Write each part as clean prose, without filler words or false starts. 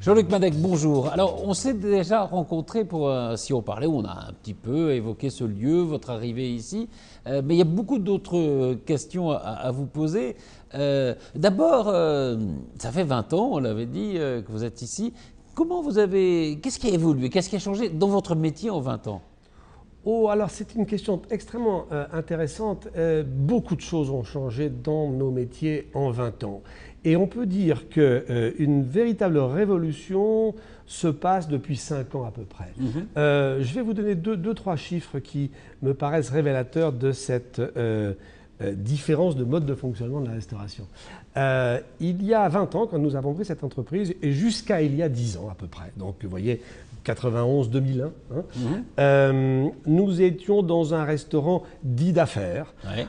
Jean-Luc Madec, bonjour. Alors, on s'est déjà rencontrés pour si on parlait, on a un petit peu évoqué ce lieu, votre arrivée ici, mais il y a beaucoup d'autres questions à vous poser. D'abord, ça fait 20 ans, on l'avait dit, que vous êtes ici. Qu'est-ce qui a évolué, qu'est-ce qui a changé dans votre métier en 20 ans? Oh, alors c'est une question extrêmement intéressante. Beaucoup de choses ont changé dans nos métiers en 20 ans. Et on peut dire qu'une véritable révolution se passe depuis 5 ans à peu près. Je vais vous donner deux, trois chiffres qui me paraissent révélateurs de cette différence de mode de fonctionnement de la restauration. Il y a 20 ans, quand nous avons pris cette entreprise, et jusqu'à il y a 10 ans à peu près, donc vous voyez, 91-2001, nous étions dans un restaurant dit d'affaires. Ouais.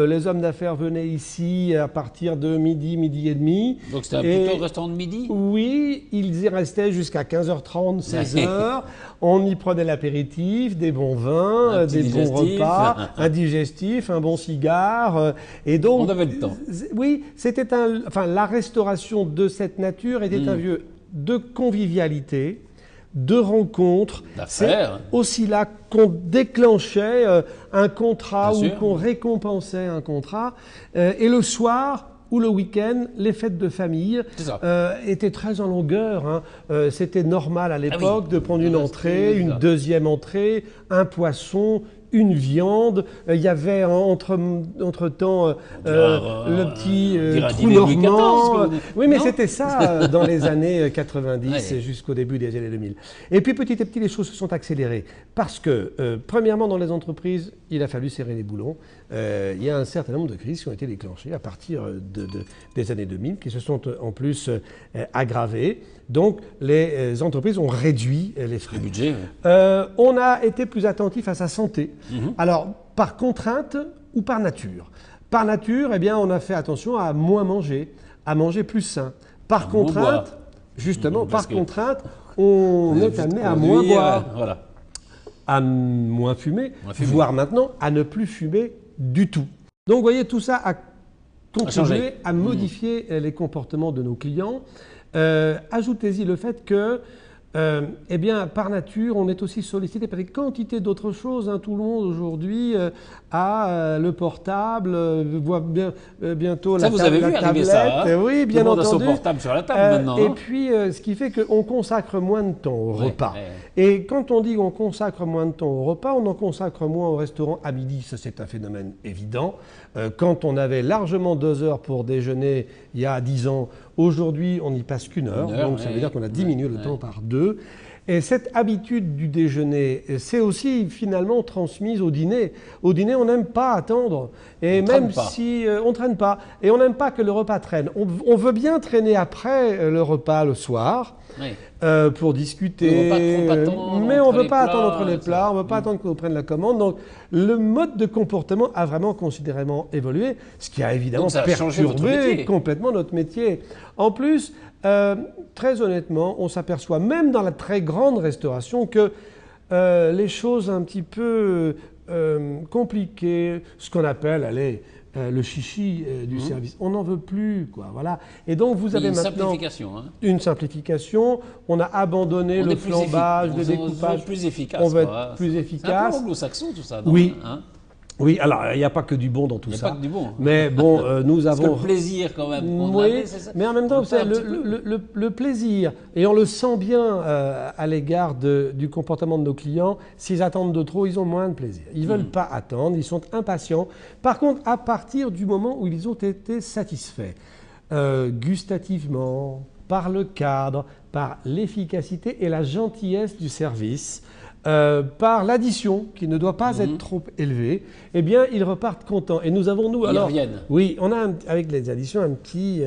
Les hommes d'affaires venaient ici à partir de midi, midi et demi. Donc c'était plutôt un restaurant de midi? Oui, ils y restaient jusqu'à 15h30, 16h. On y prenait l'apéritif, des bons vins, des bons repas, un digestif, un bon cigare. Et donc, on avait le temps. Oui, c'était la restauration de cette nature était un lieu de convivialité, de rencontres. C'est aussi là qu'on déclenchait un contrat ou qu'on récompensait un contrat. Et le soir ou le week-end, les fêtes de famille étaient très en longueur. C'était normal à l'époque de prendre une entrée, une deuxième entrée, un poisson, une viande. Il y avait entre-temps le petit trou normand. Oui, mais c'était ça dans les années 90 jusqu'au début des années 2000. Et puis petit à petit, les choses se sont accélérées. Parce que, premièrement, dans les entreprises, il a fallu serrer les boulons. Il y a un certain nombre de crises qui ont été déclenchées à partir des années 2000, qui se sont en plus aggravées. Donc, les entreprises ont réduit les frais. Le budget, on a été plus attentif à sa santé. Alors, par contrainte ou par nature? Par nature, eh bien, on a fait attention à moins manger, à manger plus sain. Par contrainte, justement, par contrainte, on est amené à moins boire, à moins fumer, voire maintenant à ne plus fumer du tout. Donc, vous voyez, tout ça a contribué à modifier les comportements de nos clients. Ajoutez-y le fait que, eh bien, par nature, on est aussi sollicité par des quantités d'autres choses. Tout le monde aujourd'hui a le portable, voit bientôt ça, la vous avez vu arriver ça, oui, bien entendu. Tout le monde a son portable sur la table maintenant. Et puis, ce qui fait qu'on consacre moins de temps au repas. Et quand on dit qu'on consacre moins de temps au repas, on en consacre moins au restaurant à midi. Ça, c'est un phénomène évident. Quand on avait largement 2 heures pour déjeuner il y a 10 ans, aujourd'hui, on n'y passe qu'1 heure. Donc, ça veut dire qu'on a diminué le temps par 2. Et cette habitude du déjeuner, c'est aussi finalement transmise au dîner. Au dîner, on n'aime pas attendre. Et même si on ne traîne pas. Et on n'aime pas que le repas traîne. On veut bien traîner après le repas le soir. Pour discuter, mais on ne veut pas attendre entre les plats, on ne veut pas attendre qu'on prenne la commande. Donc le mode de comportement a vraiment considérablement évolué, ce qui a évidemment perturbé complètement notre métier. En plus, très honnêtement, on s'aperçoit même dans la très grande restauration que les choses un petit peu compliquées, ce qu'on appelle, le chichi du service. On n'en veut plus, quoi. Voilà. Et donc, vous avez maintenant une simplification. On a abandonné le flambage, le découpage. On veut être plus efficace. C'est un peu anglo-saxon, tout ça, non? Oui. Oui, alors il n'y a pas que du bon dans tout ça. Il n'y a pas que du bon. Mais bon, nous avons... Parce que le plaisir quand même. Oui, mais en même temps, le plaisir, et on le sent bien à l'égard du comportement de nos clients, s'ils attendent de trop, ils ont moins de plaisir. Ils ne veulent pas attendre, ils sont impatients. Par contre, à partir du moment où ils ont été satisfaits, gustativement, par le cadre, par l'efficacité et la gentillesse du service, par l'addition qui ne doit pas être trop élevée, eh bien, ils repartent contents. Et nous avons, nous, alors... Ils reviennent. Oui, on a avec les additions un petit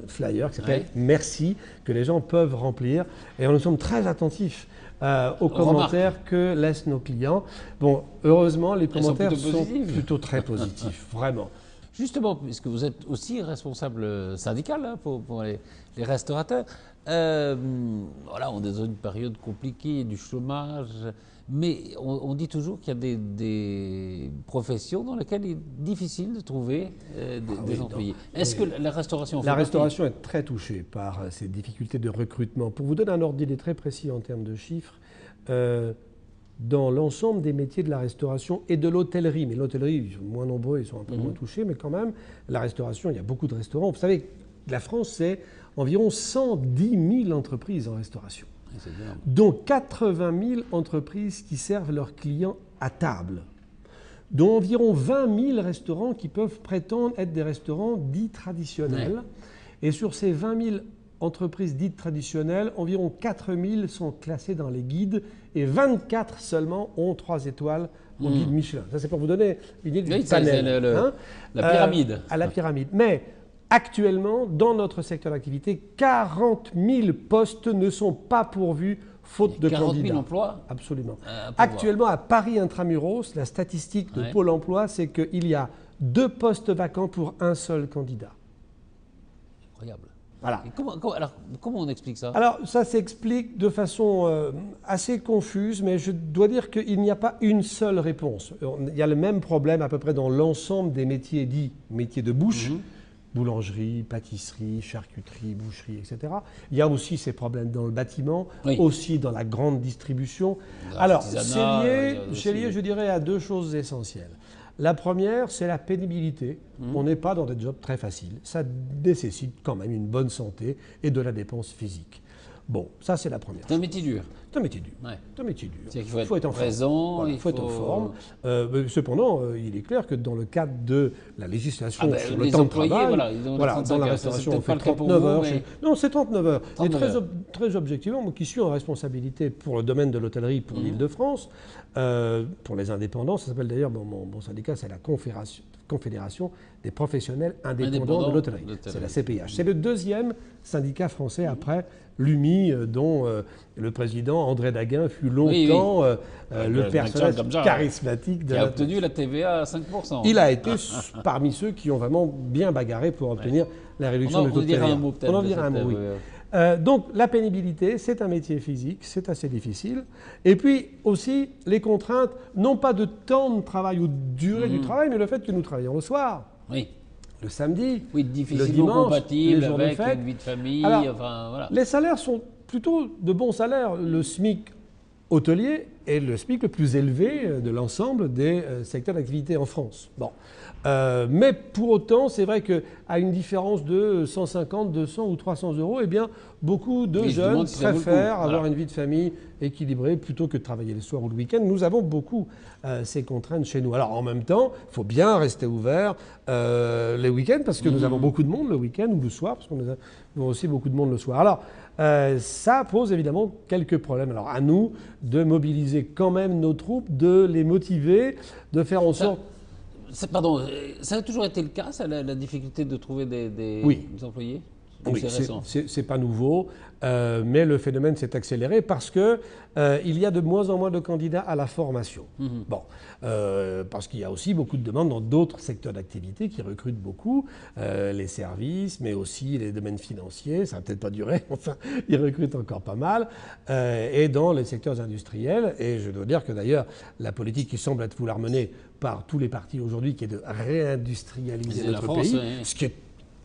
flyer qui s'appelle Merci, que les gens peuvent remplir. Et nous sommes très attentifs aux commentaires que laissent nos clients. Bon, heureusement, les commentaires sont plutôt très positifs, vraiment. Justement, puisque vous êtes aussi responsable syndical hein, pour les restaurateurs, voilà, on est dans une période compliquée, du chômage, mais on dit toujours qu'il y a des professions dans lesquelles il est difficile de trouver des employés. Est-ce que la restauration La restauration est très touchée par ces difficultés de recrutement. Pour vous donner un ordre d'idée très précis en termes de chiffres, dans l'ensemble des métiers de la restauration et de l'hôtellerie, mais l'hôtellerie, ils sont moins nombreux, ils sont un peu moins touchés, mais quand même, la restauration, il y a beaucoup de restaurants. Vous savez, la France, c'est environ 110 000 entreprises en restauration, dont 80 000 entreprises qui servent leurs clients à table, dont environ 20 000 restaurants qui peuvent prétendre être des restaurants dits traditionnels. Et sur ces 20 000 entreprises dites traditionnelles, environ 4 000 sont classées dans les guides et 24 seulement ont 3 étoiles au guide Michelin. Ça, c'est pour vous donner une idée du panel. La pyramide. À la pyramide. Mais actuellement, dans notre secteur d'activité, 40 000 postes ne sont pas pourvus faute de 40 000 candidats. Emplois Absolument. Actuellement, à Paris Intramuros, la statistique de Pôle emploi, c'est qu'il y a 2 postes vacants pour un seul candidat. Incroyable. Voilà. Et comment on explique ça? Alors, ça s'explique de façon assez confuse, mais je dois dire qu'il n'y a pas une seule réponse. Il y a le même problème à peu près dans l'ensemble des métiers dits métiers de bouche, boulangerie, pâtisserie, charcuterie, boucherie, etc. Il y a aussi ces problèmes dans le bâtiment, aussi dans la grande distribution. Alors, c'est lié, je dirais, à 2 choses essentielles. La première, c'est la pénibilité. On n'est pas dans des jobs très faciles. Ça nécessite quand même une bonne santé et de la dépense physique. Bon, ça c'est la première. C'est un métier dur. C'est un métier dur. C'est un métier dur. Il faut être présent. Voilà, il faut être en forme. Cependant, il est clair que dans le cadre de la législation sur le temps de travail, dans la restauration, on fait 39 heures. Non, c'est 39 heures. Et très objectivement, moi qui suis en responsabilité pour le domaine de l'hôtellerie pour l'Île-de-France, pour les indépendants, ça s'appelle d'ailleurs, mon syndicat, c'est la Confédération des professionnels indépendants de l'hôtellerie. C'est la CPIH. C'est le 2e syndicat français après l'UMI, dont le président André Daguin fut longtemps le personnage charismatique de qui a obtenu la TVA à 5%. Il a été parmi ceux qui ont vraiment bien bagarré pour obtenir la réduction du taux de TVA. On en dira un mot, oui. Donc la pénibilité, c'est un métier physique, c'est assez difficile. Et puis aussi les contraintes, non pas de temps de travail ou de durée du travail, mais le fait que nous travaillons le soir, le samedi, difficilement le dimanche, compatible les jours avec de fête. une vie de famille. Alors, voilà. Les salaires sont plutôt de bons salaires. Le SMIC hôtelier est le SMIC le plus élevé de l'ensemble des secteurs d'activité en France. Bon. Mais pour autant, c'est vrai qu'à une différence de 150, 200 ou 300 euros, eh bien, beaucoup de jeunes préfèrent avoir une vie de famille équilibrée plutôt que de travailler le soir ou le week-end. Nous avons beaucoup ces contraintes chez nous. Alors en même temps, il faut bien rester ouvert les week-ends parce que nous avons beaucoup de monde le week-end ou le soir parce qu'on a aussi beaucoup de monde le soir. Alors ça pose évidemment quelques problèmes. Alors à nous de mobiliser quand même nos troupes, de les motiver, de faire en sorte... Pardon, ça a toujours été le cas, ça, la difficulté de trouver des employés? Oui, c'est pas nouveau, mais le phénomène s'est accéléré parce que il y a de moins en moins de candidats à la formation. Bon, parce qu'il y a aussi beaucoup de demandes dans d'autres secteurs d'activité qui recrutent beaucoup, les services, mais aussi les domaines financiers. Ça va peut-être pas durer, enfin, ils recrutent encore pas mal, et dans les secteurs industriels. Et je dois dire que d'ailleurs, la politique qui semble être vouloir mener par tous les partis aujourd'hui, qui est de réindustrialiser notre pays, ce qui est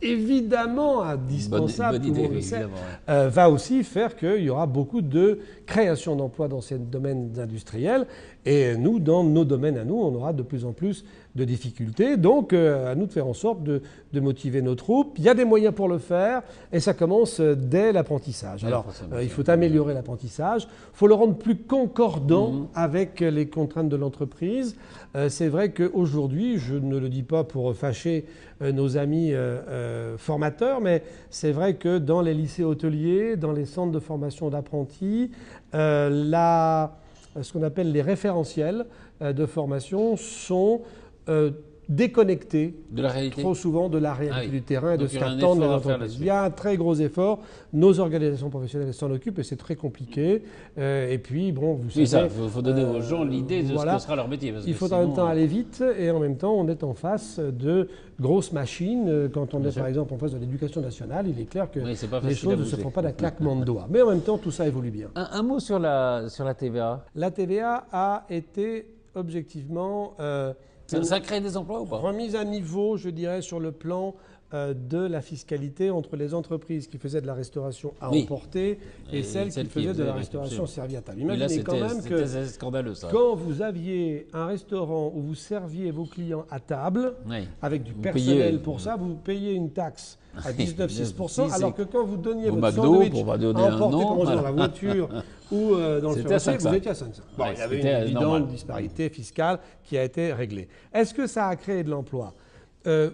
évidemment indispensable, tout le monde le sait, va aussi faire qu'il y aura beaucoup de création d'emplois dans ces domaines industriels. Et nous, dans nos domaines à nous, on aura de plus en plus de difficultés. Donc, à nous de faire en sorte de motiver nos troupes. Il y a des moyens pour le faire et ça commence dès l'apprentissage. Alors, il faut améliorer l'apprentissage. Il faut le rendre plus concordant avec les contraintes de l'entreprise. C'est vrai qu'aujourd'hui, je ne le dis pas pour fâcher nos amis formateurs, mais c'est vrai que dans les lycées hôteliers, dans les centres de formation d'apprentis, ce qu'on appelle les référentiels de formation sont déconnectés de la réalité. trop souvent de la réalité du terrain et de ce qu'attendent les entreprises. Il y a un très gros effort. Nos organisations professionnelles s'en occupent et c'est très compliqué. Et puis, bon, vous savez... il faut donner aux gens l'idée de ce que sera leur métier. Il faut en même temps aller vite et en même temps, on est en face de grosses machines. Quand on est, par exemple, en face de l'éducation nationale, il est clair que les choses ne se font pas d'un claquement de doigts. Mais en même temps, tout ça évolue bien. Un mot sur la TVA. La TVA a été objectivement... ça crée des emplois ou pas? Remise à niveau, je dirais, sur le plan de la fiscalité entre les entreprises qui faisaient de la restauration à emporter et celles qui faisaient de la restauration servie à table. Imaginez quand même que scandaleux, ça. Quand vous aviez un restaurant où vous serviez vos clients à table, avec du personnel pour ça, vous payez une taxe à 19,6%, alors que quand vous donniez votre sandwich à emporter dans la voiture ou dans le ferroviaire, vous étiez à 5. Bon, il y avait une évidente disparité fiscale qui a été réglée. Est-ce que ça a créé de l'emploi ?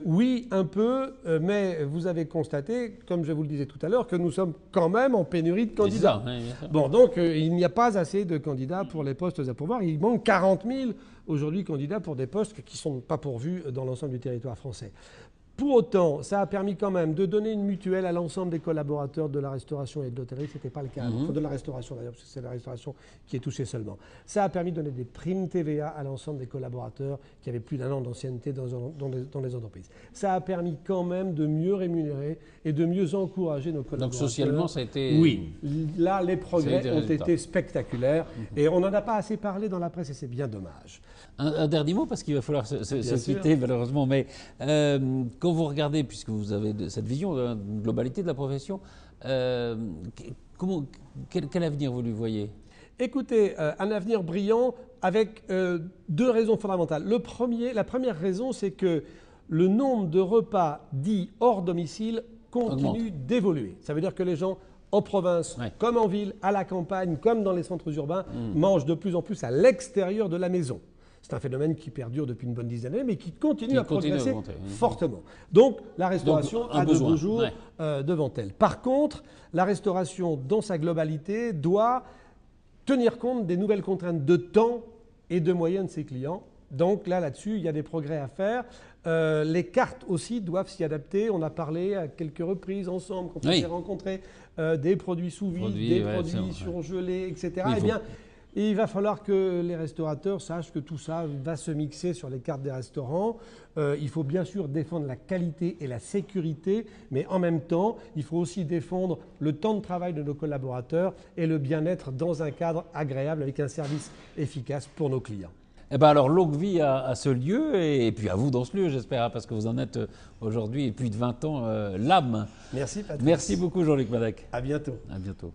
Oui, un peu, mais vous avez constaté, comme je vous le disais tout à l'heure, que nous sommes quand même en pénurie de candidats. Bon, donc il n'y a pas assez de candidats pour les postes à pourvoir. Il manque 40 000 aujourd'hui candidats pour des postes qui ne sont pas pourvus dans l'ensemble du territoire français. Pour autant, ça a permis quand même de donner une mutuelle à l'ensemble des collaborateurs de la restauration et de l'hôtellerie. Ce n'était pas le cas. De la restauration d'ailleurs, parce que c'est la restauration qui est touchée seulement. Ça a permis de donner des primes TVA à l'ensemble des collaborateurs qui avaient plus d'un an d'ancienneté dans les entreprises. Ça a permis quand même de mieux rémunérer et de mieux encourager nos collaborateurs. Donc socialement, ça a été... Oui. Là, les progrès ont été spectaculaires. Et on n'en a pas assez parlé dans la presse et c'est bien dommage. Un dernier mot, parce qu'il va falloir se quitter malheureusement, mais quand vous regardez, puisque vous avez cette vision, une globalité de la profession, quel avenir vous lui voyez ? Écoutez, un avenir brillant avec deux raisons fondamentales. La première raison, c'est que le nombre de repas dits hors domicile continue d'évoluer. Ça veut dire que les gens en province, comme en ville, à la campagne, comme dans les centres urbains, mangent de plus en plus à l'extérieur de la maison. C'est un phénomène qui perdure depuis une bonne dizaine d'années, mais qui continue à progresser fortement. Donc, la restauration a de beaux jours devant elle. Par contre, la restauration, dans sa globalité, doit tenir compte des nouvelles contraintes de temps et de moyens de ses clients. Donc là-dessus, il y a des progrès à faire. Les cartes aussi doivent s'y adapter. On a parlé à quelques reprises ensemble, quand on s'est rencontrés, des produits sous vide, des produits surgelés, etc. Eh bien, il va falloir que les restaurateurs sachent que tout ça va se mixer sur les cartes des restaurants. Il faut bien sûr défendre la qualité et la sécurité, mais en même temps, il faut aussi défendre le temps de travail de nos collaborateurs et le bien-être dans un cadre agréable avec un service efficace pour nos clients. Eh bien alors, longue vie à ce lieu et puis à vous dans ce lieu, j'espère, parce que vous en êtes aujourd'hui, plus de 20 ans, l'âme. Merci Patrice. Merci beaucoup Jean-Luc Madec. À bientôt. À bientôt.